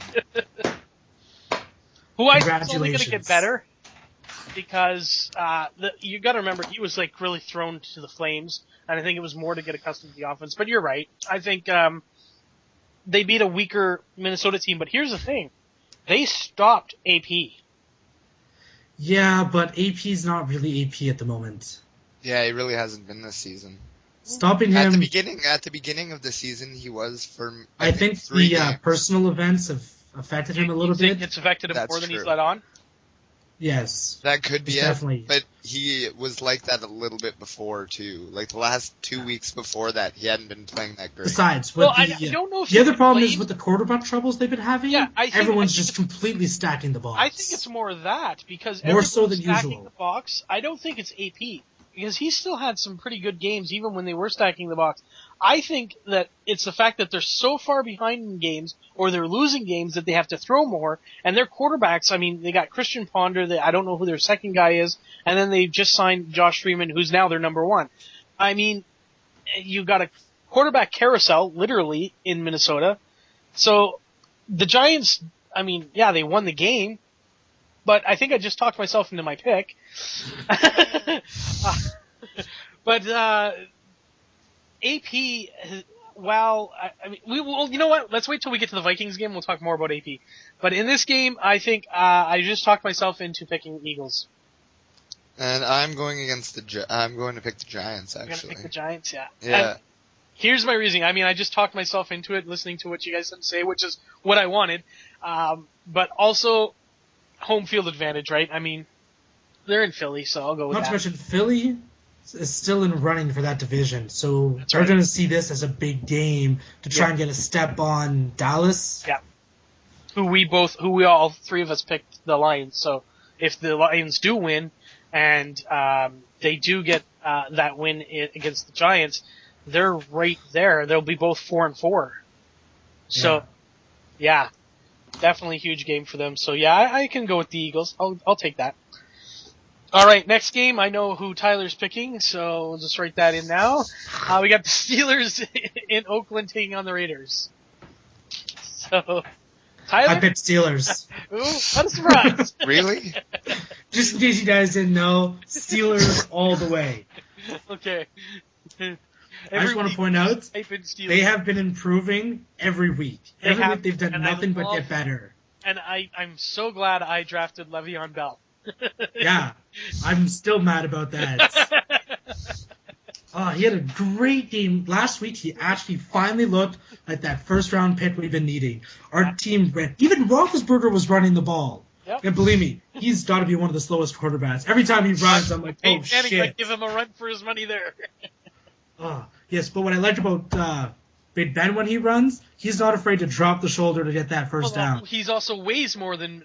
Who I think is only going to get better, because you got to remember he was really thrown to the flames, and I think it was more to get accustomed to the offense. But you're right. I think they beat a weaker Minnesota team. But here's the thing: they stopped AP. Yeah, but AP's not really AP at the moment. Yeah, he really hasn't been this season. Stopping him at the beginning of the season, he was for. I think the personal events have affected him a little bit. It's affected him more than true. he's let on. Yes, that could be definitely. But he was like that a little bit before too. Like the last 2 weeks before that, he hadn't been playing that great. Besides, I don't know if the other problem is with the quarterback troubles they've been having. Yeah, everyone's just completely stacking the box. I think it's more that because more so than stacking usual. The box. I don't think it's AP because he still had some pretty good games even when they were stacking the box. I think that it's the fact that they're so far behind in games or they're losing games that they have to throw more. And their quarterbacks, I mean, they got Christian Ponder, I don't know who their second guy is, and then they just signed Josh Freeman, who's now their number one. I mean, you got a quarterback carousel, literally, in Minnesota. So the Giants, I mean, yeah, they won the game, but I think I just talked myself into my pick. But AP, well, I mean, you know what? Let's wait till we get to the Vikings game. We'll talk more about AP. But in this game, I think I just talked myself into picking Eagles. And I'm going I'm going to pick the Giants. Actually, I'm going to pick the Giants. Yeah. Yeah. And here's my reasoning. I mean, I just talked myself into it, listening to what you guys had to say, which is what I wanted. But also, home field advantage, right? I mean, they're in Philly, so I'll go with that. Not to mention Philly is still in running for that division, so That's we're right. going to see this as a big game to try and get a step on Dallas. Yeah. Who we all three of us picked the Lions. So if the Lions do win and they do get that win against the Giants, they're right there. They'll be both 4-4. So yeah, definitely a huge game for them. So yeah, I can go with the Eagles. I'll take that. All right, next game. I know who Tyler's picking, so we'll just write that in now. We got the Steelers in Oakland taking on the Raiders. So, Tyler? I picked Steelers. Ooh, what a surprise. Really? Just in case you guys didn't know, Steelers all the way. Okay. I just want to point out, they have been improving every week. Every week they've done nothing but get better. And I'm so glad I drafted Le'Veon Bell. Yeah, I'm still mad about that. He had a great game. Last week, he actually finally looked like that first-round pick we've been needing. Our team ran. Even Roethlisberger was running the ball. Yep. And believe me, he's got to be one of the slowest quarterbacks. Every time he runs, I'm like, oh, shit. Might give him a run for his money there. Yes, but what I liked about Big Ben when he runs, he's not afraid to drop the shoulder to get that first down. He's also weighs more than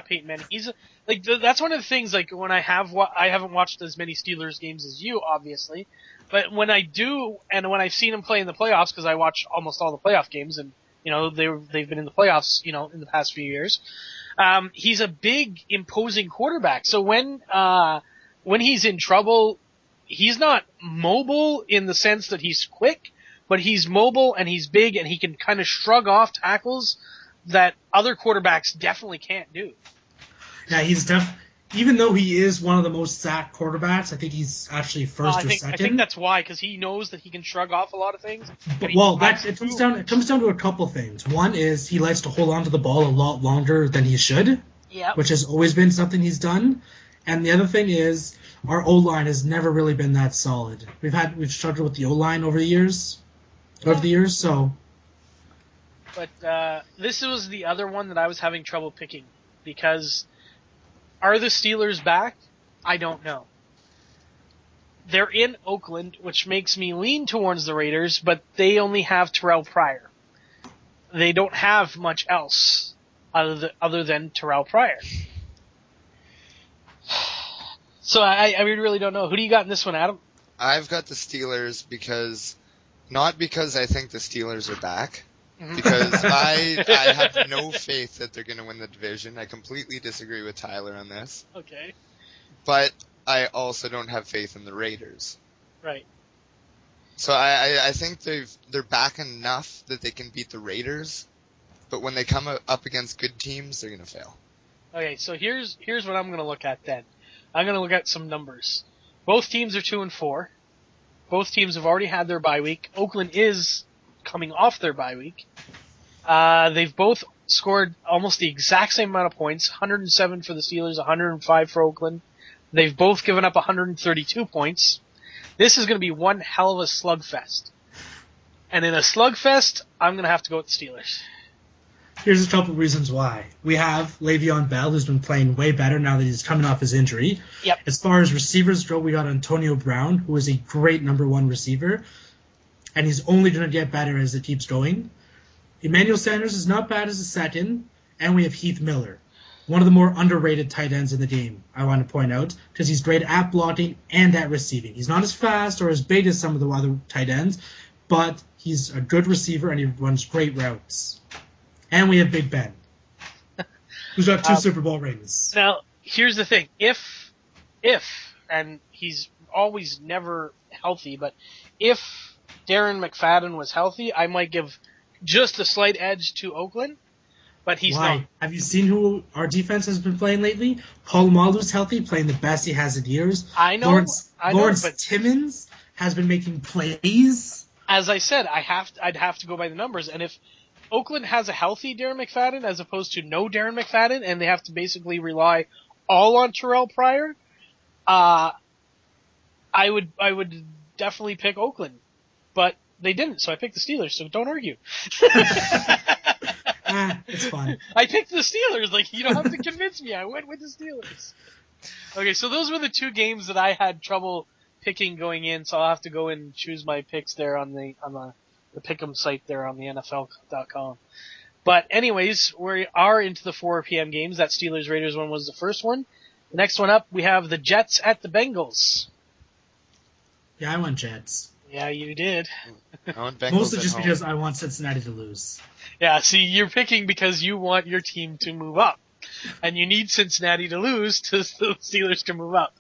Peyton Manning. He's like that's one of the things. Like when I haven't watched as many Steelers games as you, obviously, but when I do, and when I've seen him play in the playoffs, because I watch almost all the playoff games, and they've been in the playoffs, in the past few years. He's a big, imposing quarterback. So when he's in trouble, he's not mobile in the sense that he's quick, but he's mobile and he's big and he can kind of shrug off tackles that other quarterbacks definitely can't do. Yeah, even though he is one of the most sacked quarterbacks, I think he's actually first or second. I think that's why, because he knows that he can shrug off a lot of things. It comes down to a couple things. One is he likes to hold on to the ball a lot longer than he should, which has always been something he's done. And the other thing is our O-line has never really been that solid. We've struggled with the O-line over the years. So. But this was the other one that I was having trouble picking, because are the Steelers back? I don't know. They're in Oakland, which makes me lean towards the Raiders, but they only have Terrell Pryor. They don't have much else other than Terrell Pryor. So I really don't know. Who do you got in this one, Adam? I've got the Steelers not because I think the Steelers are back, because I have no faith that they're going to win the division. I completely disagree with Tyler on this. Okay. But I also don't have faith in the Raiders. Right. So I think they're back enough that they can beat the Raiders, but when they come up against good teams, they're going to fail. Okay, so here's what I'm going to look at then. I'm going to look at some numbers. Both teams are 2-4. Both teams have already had their bye week. Oakland is coming off their bye week. They've both scored almost the exact same amount of points, 107 for the Steelers, 105 for Oakland. They've both given up 132 points. This is going to be one hell of a slugfest. And in a slugfest, I'm going to have to go with the Steelers. Here's a couple of reasons why. We have Le'Veon Bell, who's been playing way better now that he's coming off his injury. Yep. As far as receivers go, we got Antonio Brown, who is a great number one receiver, and he's only going to get better as it keeps going. Emmanuel Sanders is not bad as a second, and we have Heath Miller, one of the more underrated tight ends in the game, I want to point out, because he's great at blocking and at receiving. He's not as fast or as big as some of the other tight ends, but he's a good receiver and he runs great routes. And we have Big Ben, who's got 2 Super Bowl rings. Now, here's the thing. If, and he's always never healthy, but if Darren McFadden was healthy, I might give just a slight edge to Oakland, but he's not. Have you seen who our defense has been playing lately? Polamalu's healthy, playing the best he has in years. I know. Lawrence Timmons has been making plays. As I said, I'd have to go by the numbers, and if Oakland has a healthy Darren McFadden as opposed to no Darren McFadden, and they have to basically rely all on Terrell Pryor, I would definitely pick Oakland. But they didn't, so I picked the Steelers, so don't argue. It's fun. I picked the Steelers, like, you don't have to convince me. I went with the Steelers. Okay, so those were the 2 games that I had trouble picking going in, so I'll have to go and choose my picks there on the Pick'em site there on the NFL.com. But anyways, we are into the 4 p.m. games. That Steelers-Raiders one was the first one. The next one up, we have the Jets at the Bengals. Yeah, I want Jets. Yeah, you did. I want Bengals Mostly just because I want Cincinnati to lose. Yeah, see, you're picking because you want your team to move up. And you need Cincinnati to lose so the Steelers can move up.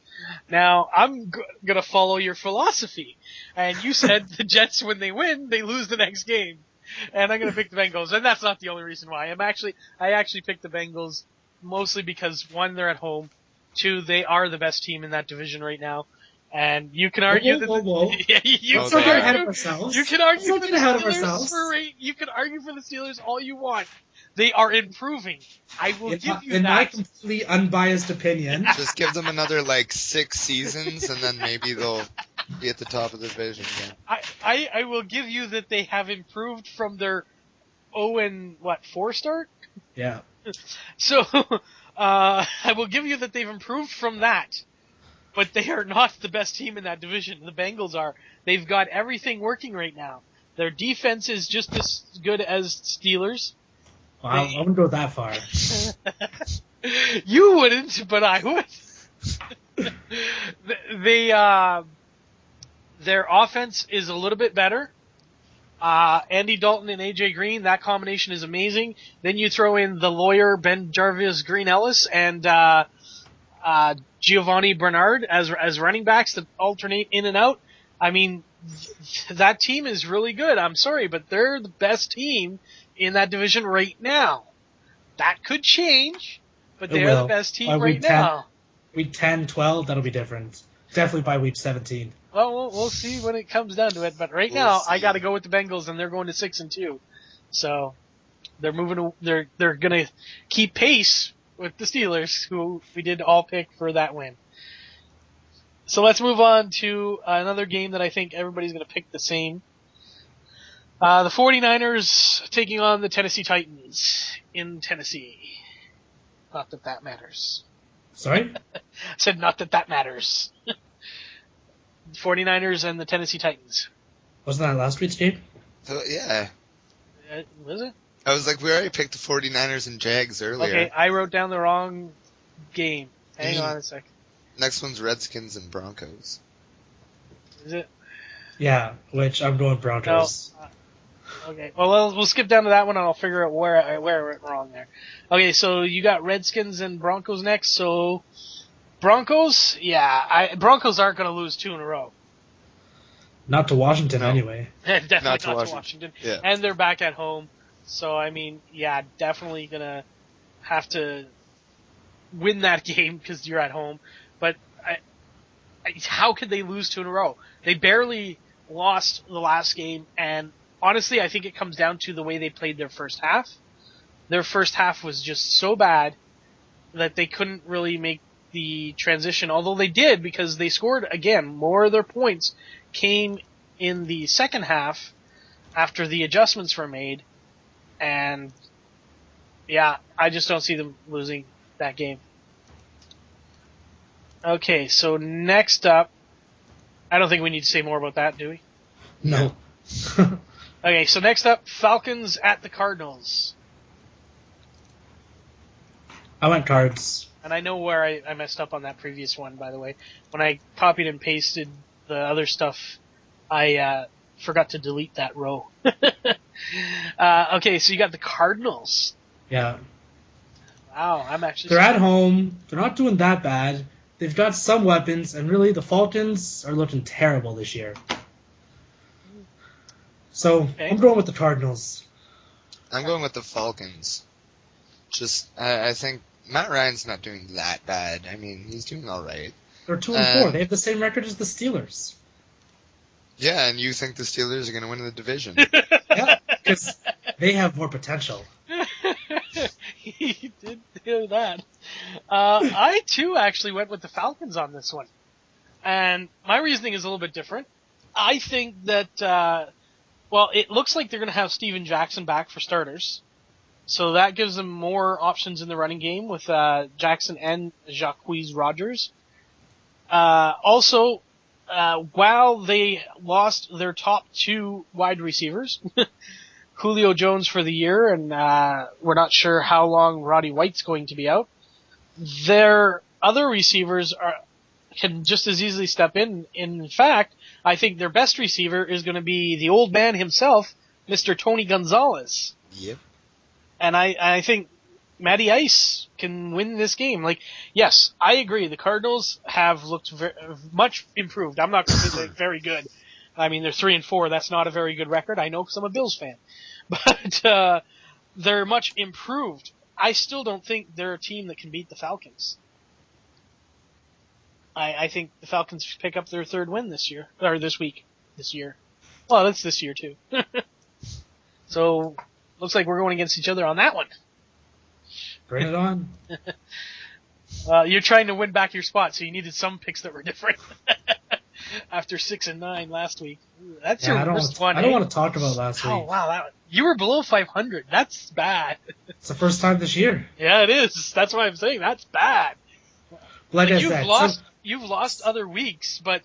Now, I'm going to follow your philosophy. And you said the Jets, when they win, they lose the next game. And I'm going to pick the Bengals. And that's not the only reason why. I actually picked the Bengals mostly because, 1, they're at home. 2, they are the best team in that division right now. And you can argue whoa. Yeah, you can argue ahead of ourselves. You can argue for the Steelers. You can argue for the Steelers all you want. They are improving. I will give you that. In my complete unbiased opinion. Just give them another 6 seasons, and then maybe they'll be at the top of the division again. I will give you that they have improved from their 4 start? Yeah. So, I will give you that they've improved from that. But they are not the best team in that division. The Bengals are. They've got everything working right now. Their defense is just as good as Steelers. Well, I wouldn't go that far. You wouldn't, but I would. Their offense is a little bit better. Andy Dalton and AJ Green, that combination is amazing. Then you throw in the lawyer Ben Jarvis Green Ellis, and Giovanni Bernard as running backs to alternate in and out. I mean, that team is really good. I'm sorry, but they're the best team in that division right now. That could change, but they're the best team right now. Week 10, 12, that'll be different. Definitely by week 17. Well, we'll see when it comes down to it. But right now, I got to go with the Bengals, and they're going to 6-2. So they're moving. They're going to keep pace with the Steelers, who we did all pick for that win. So let's move on to another game that I think everybody's going to pick the same. The 49ers taking on the Tennessee Titans in Tennessee. Not that that matters. Sorry? I said not that that matters. 49ers and the Tennessee Titans. Wasn't that last week's game? So, yeah. Was it? I was like, we already picked the 49ers and Jags earlier. Okay, I wrote down the wrong game. Hang on a second. Next one's Redskins and Broncos. Is it? Yeah, which I'm going Broncos. No. Okay, well, we'll skip down to that one and I'll figure out where I went wrong there. Okay, so you got Redskins and Broncos next, so Broncos? Yeah, Broncos aren't going to lose 2 in a row. Not to Washington, anyway. Definitely not to Washington. Washington. Yeah. And they're back at home, so, I mean, yeah, definitely going to have to win that game because you're at home. But how could they lose 2 in a row? They barely lost the last game, and honestly, I think it comes down to the way they played their first half. Their first half was just so bad that they couldn't really make the transition, although they did because they scored, again, more of their points came in the second half after the adjustments were made. And, yeah, I just don't see them losing that game. Okay, so next up, I don't think we need to say more about that, do we? No. Okay, so next up, Falcons at the Cardinals. I went Cards. And I know where I messed up on that previous one, by the way. When I copied and pasted the other stuff, I forgot to delete that row. Okay, so you got the Cardinals. Yeah. Wow, I'm actually... They're at home. They're not doing that bad. They've got some weapons, and really the Falcons are looking terrible this year. So, okay. I'm going with the Cardinals. I'm going with the Falcons. I think Matt Ryan's not doing that bad. I mean, he's doing all right. They're 2-4. They have the same record as the Steelers. Yeah, and you think the Steelers are going to win the division. Yeah, because they have more potential. He did do that. I, too, actually went with the Falcons on this one. And my reasoning is a little bit different. I think that... it looks like they're going to have Steven Jackson back for starters. So that gives them more options in the running game with Jackson and Jacquizz Rodgers. Also, while they lost their top 2 wide receivers, Julio Jones for the year, and we're not sure how long Roddy White's going to be out, their other receivers can just as easily step in. In fact, I think their best receiver is going to be the old man himself, Mr. Tony Gonzalez. Yep. And I think Matty Ice can win this game. Like, yes, I agree. The Cardinals have looked much improved. I'm not going to say very good. I mean, they're 3-4. That's not a very good record. I know because I'm a Bills fan. But they're much improved. I still don't think they're a team that can beat the Falcons. I think the Falcons pick up their 3rd win this year, or this week, this year. Well, it's this year too. So, looks like we're going against each other on that one. Bring it on. You're trying to win back your spot, so you needed some picks that were different. After 6-9 last week. That's your worst one. I don't want to talk about last week. Oh, wow. You were below 500. That's bad. It's the first time this year. Yeah, it is. That's why I'm saying that's bad. Like I said, you've lost other weeks, but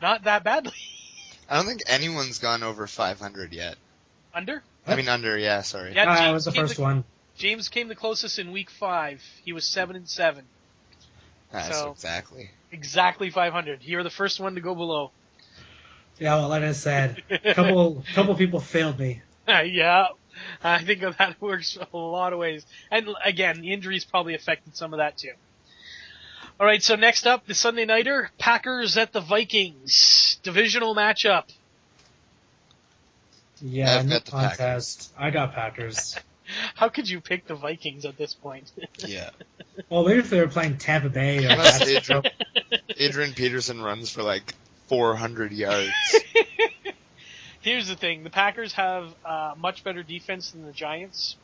not that badly. I don't think anyone's gone over 500 yet. Under? I mean under, yeah, sorry. Yeah, I was the first one. James came the closest in week 5. He was 7-7. So exactly. Exactly 500. You're the first one to go below. Yeah, well, like I said, a couple people failed me. Yeah, I think that works a lot of ways. And again, the injuries probably affected some of that too. All right, so next up, the Sunday Nighter, Packers at the Vikings. Divisional matchup. Yeah, I've no got the contest. I got Packers. How could you pick the Vikings at this point? Yeah. Well, maybe if they were playing Tampa Bay or Unless Astros. Adrian Peterson runs for like 400 yards. Here's the thing. The Packers have much better defense than the Giants.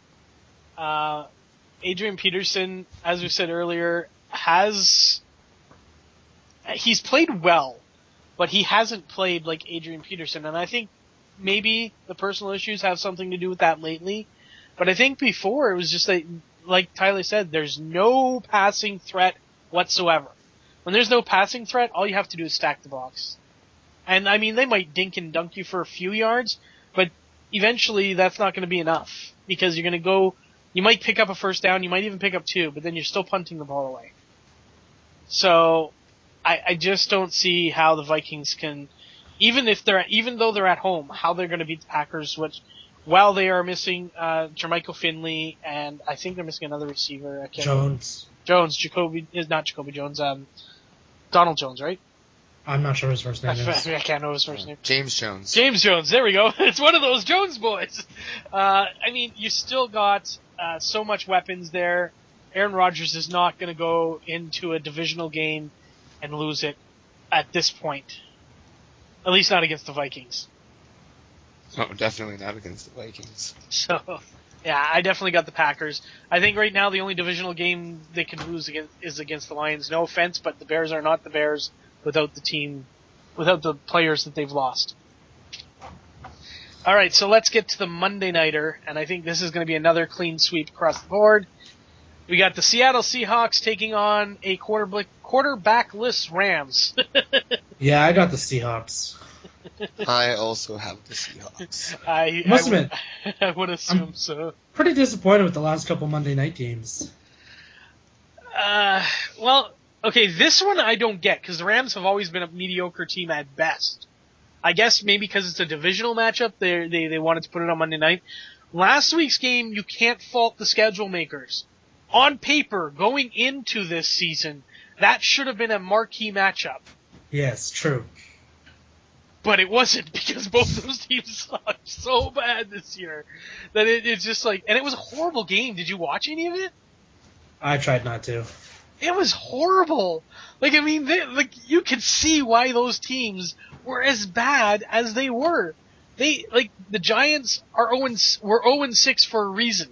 Adrian Peterson, as we said earlier, he's played well, but he hasn't played like Adrian Peterson. And I think maybe the personal issues have something to do with that lately. But I think before it was just like Tyler said, there's no passing threat whatsoever. When there's no passing threat, all you have to do is stack the box. And I mean, they might dink and dunk you for a few yards, but eventually that's not going to be enough because you're going to you might pick up a first down, you might even pick up 2, but then you're still punting the ball away. So I just don't see how the Vikings can, even though they're at home, how they're going to beat the Packers, which, while they are missing Jermichael Finley, and I think they're missing another receiver. Jones. Donald Jones, right? I'm not sure his first name is. I can't know his first name. James Jones. James Jones, there we go. It's one of those Jones boys. I mean, you still got so much weapons there. Aaron Rodgers is not going to go into a divisional game and lose it at this point. At least not against the Vikings. Oh, definitely not against the Vikings. So, yeah, I definitely got the Packers. I think right now the only divisional game they can lose is against the Lions. No offense, but the Bears are not the Bears without the players that they've lost. All right, so let's get to the Monday Nighter, and I think this is going to be another clean sweep across the board. We got the Seattle Seahawks taking on a quarterbackless Rams. Yeah, I got the Seahawks. I also have the Seahawks. I would assume so. Pretty disappointed with the last couple Monday night games. Well, okay, this one I don't get, because the Rams have always been a mediocre team at best. I guess maybe because it's a divisional matchup, they wanted to put it on Monday night. Last week's game, you can't fault the schedule makers. On paper, going into this season, that should have been a marquee matchup. Yes, true. But it wasn't, because both those teams sucked so bad this year that it's just like, and it was a horrible game. Did you watch any of it? I tried not to. It was horrible. Like, I mean, you could see why those teams were as bad as they were. The Giants were 0-6 for a reason.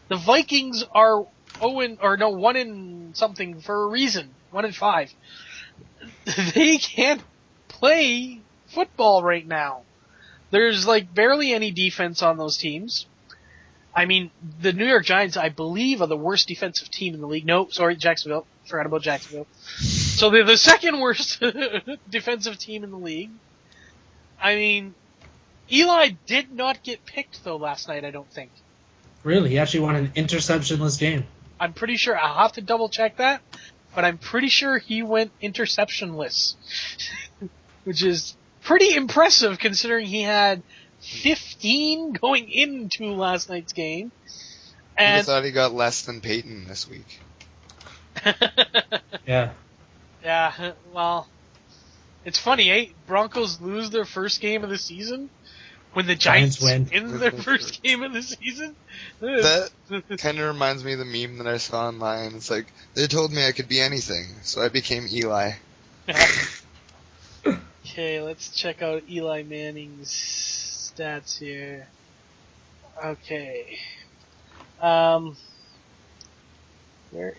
The Vikings are 1-something for a reason. 1-5. They can't play football right now. There's barely any defense on those teams. I mean, the New York Giants, I believe, are the worst defensive team in the league. No, sorry, Jacksonville. Forgot about Jacksonville. So they're the second worst defensive team in the league. I mean, Eli did not get picked, though, last night, I don't think. Really? He actually won an interceptionless game. I'm pretty sure. I'll have to double-check that, but I'm pretty sure he went interceptionless, which is pretty impressive considering he had 15 going into last night's game. And I thought he got less than Peyton this week. Yeah. Yeah, well, it's funny, eh? Broncos lose their first game of the season when the Giants win their first game of the season. That kind of reminds me of the meme that I saw online. It's like, they told me I could be anything, so I became Eli. Okay, let's check out Eli Manning's stats here. Okay. Where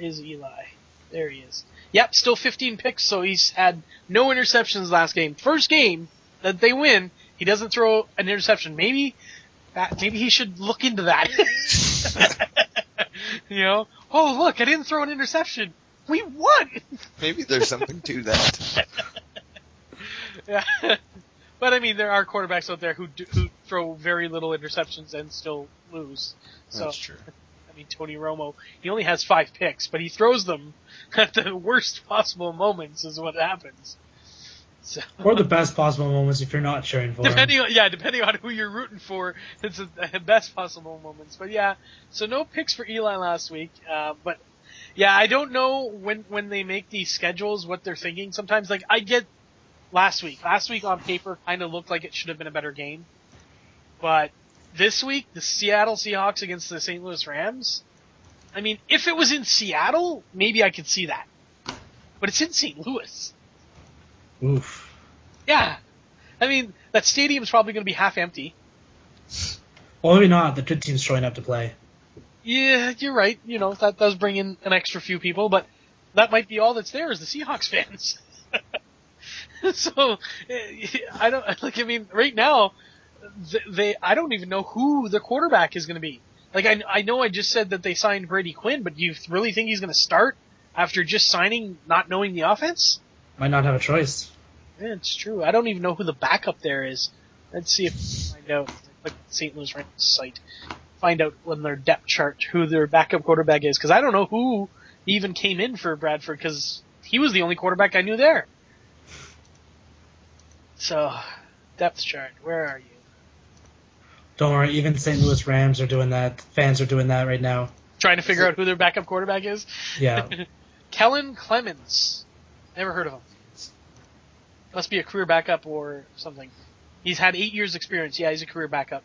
is Eli? There he is. Yep, still 15 picks, so he's had no interceptions last game. First game that they win, he doesn't throw an interception. Maybe he should look into that. You know? Oh, look, I didn't throw an interception. We won! Maybe there's something to that. Yeah. But, I mean, there are quarterbacks out there who throw very little interceptions and still lose. So, That's true. I mean, Tony Romo, he only has 5 picks, but he throws them at the worst possible moments is what happens. So, Or the best possible moments if you're not cheering for him. depending on who you're rooting for, it's the best possible moments. But yeah, so no picks for Eli last week. But Yeah, I don't know when they make these schedules what they're thinking. Sometimes, like, I get last week. Last week on paper kind of looked like it should have been a better game. But this week, the Seattle Seahawks against the St. Louis Rams, I mean, if it was in Seattle, maybe I could see that. But it's in St. Louis. Oof. Yeah. I mean, that stadium's probably going to be half empty. Well, maybe not. The good team's showing up to play. Yeah, you're right. You know, that does bring in an extra few people, but that might be all that's there is the Seahawks fans. So, I don't, like, I mean, right now, I don't even know who the quarterback is going to be. Like, I know I just said that they signed Brady Quinn, but do you really think he's going to start after just signing, not knowing the offense? Might not have a choice. Yeah, it's true. I don't even know who the backup there is. Let's see if we can find out. Like St. Louis Rams site. Find out on their depth chart who their backup quarterback is, because I don't know who even came in for Bradford, because he was the only quarterback I knew there. So, depth chart, where are you? Don't worry, even St. Louis Rams are doing that. Fans are doing that right now. Trying to figure out who their backup quarterback is? Yeah. Kellen Clemens. Never heard of him. Must be a career backup or something. He's had 8 years experience. Yeah, he's a career backup.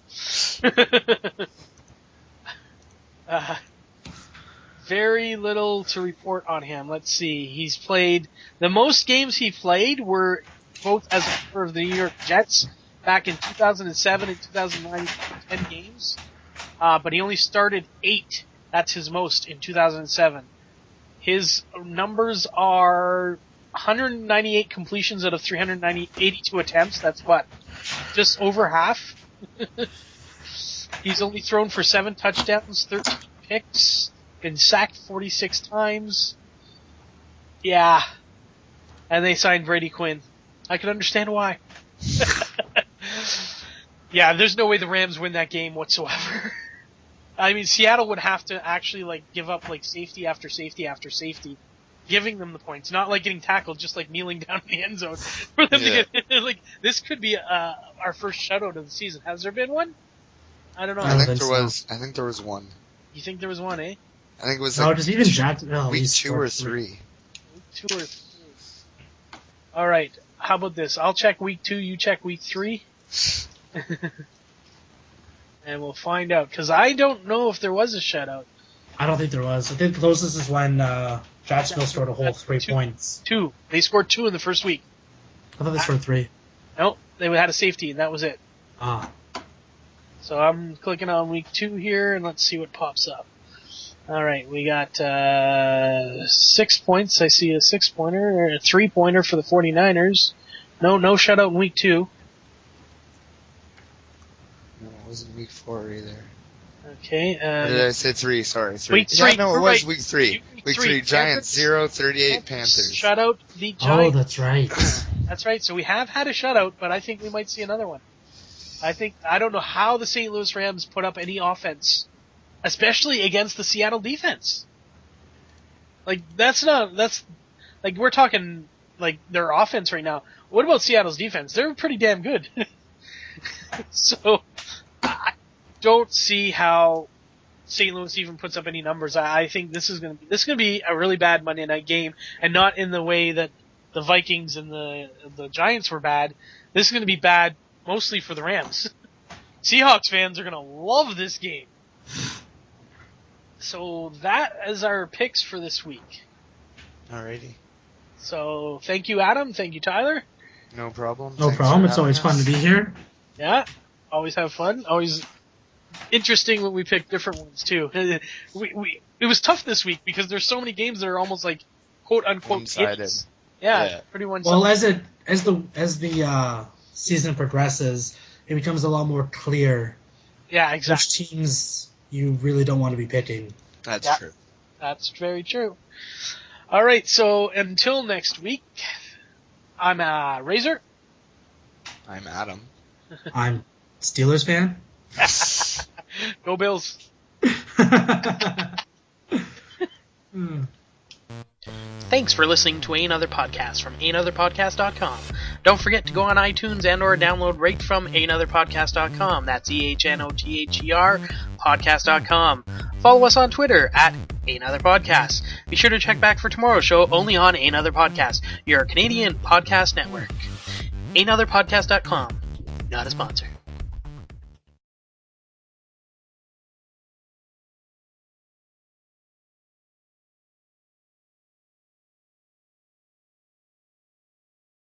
Very little to report on him. Let's see. He's played... The most games he played were both as a member of the New York Jets back in 2007 and 2009, 10 games. But he only started 8. That's his most in 2007. His numbers are 198 completions out of 382 attempts. That's what? Just over half. He's only thrown for 7 touchdowns, 13 picks, been sacked 46 times. Yeah. And they signed Brady Quinn. I can understand why. Yeah, there's no way the Rams win that game whatsoever. I mean, Seattle would have to actually, like, give up, like, safety after safety after safety, giving them the points. Not like getting tackled, just like kneeling down in the end zone for them to get, like, this could be our first shutout of the season. Has there been one? I don't know. I think there was one. You think there was one, eh? I think it was just even Jacksonville. week 2 or 3. Week 2 or 3. Alright, how about this? I'll check week 2, you check week 3. And we'll find out, because I don't know if there was a shutout. I don't think there was. I think the closest is when Jacksonville scored a whole 3 points. 2. They scored 2 in the first week. I thought they scored 3. Nope, they had a safety, and that was it. Ah. So I'm clicking on week 2 here, and let's see what pops up. Alright, we got 6 points. I see a 6-pointer, or a 3-pointer for the 49ers. No shutout in week 2. No, it wasn't week 4 either. Okay. Or did I say 3? Sorry, 3. Week 3. Yeah, no, it was right. week 3. Week 3, Giants 0, 38 Panthers. Shutout the Giants. Oh, that's right. That's right. So we have had a shutout, but I think we might see another one. I don't know how the St. Louis Rams put up any offense, especially against the Seattle defense. Like, that's like, we're talking, like, their offense right now. What about Seattle's defense? They're pretty damn good. So, I don't see how St. Louis even puts up any numbers. I think this is gonna be a really bad Monday night game, and not in the way that the Vikings and the Giants were bad. This is gonna be bad mostly for the Rams. Seahawks fans are gonna love this game. So that is our picks for this week. Alrighty. So thank you, Adam. Thank you, Tyler. No problem. No problem. It's always fun to be here. Yeah, always have fun. Always interesting when we pick different ones too. It was tough this week because there's so many games that are almost like quote unquote one-sided. hits. Yeah, pretty one-sided. Well, as the season progresses, it becomes a lot more clear. Yeah, exactly. Which teams you really don't want to be picking. That's true. That's very true. All right, so until next week, I'm Razor. I'm Adam. I'm Steelers fan. Go Bills. Thanks for listening to Another Podcast from anotherpodcast.com. Don't forget to go on iTunes and or download right from anotherpodcast.com. That's EHNOTHER podcast.com. Follow us on Twitter at Another Podcast. Be sure to check back for tomorrow's show only on Another Podcast, your Canadian podcast network. AnotherPodcast.com. Not a sponsor.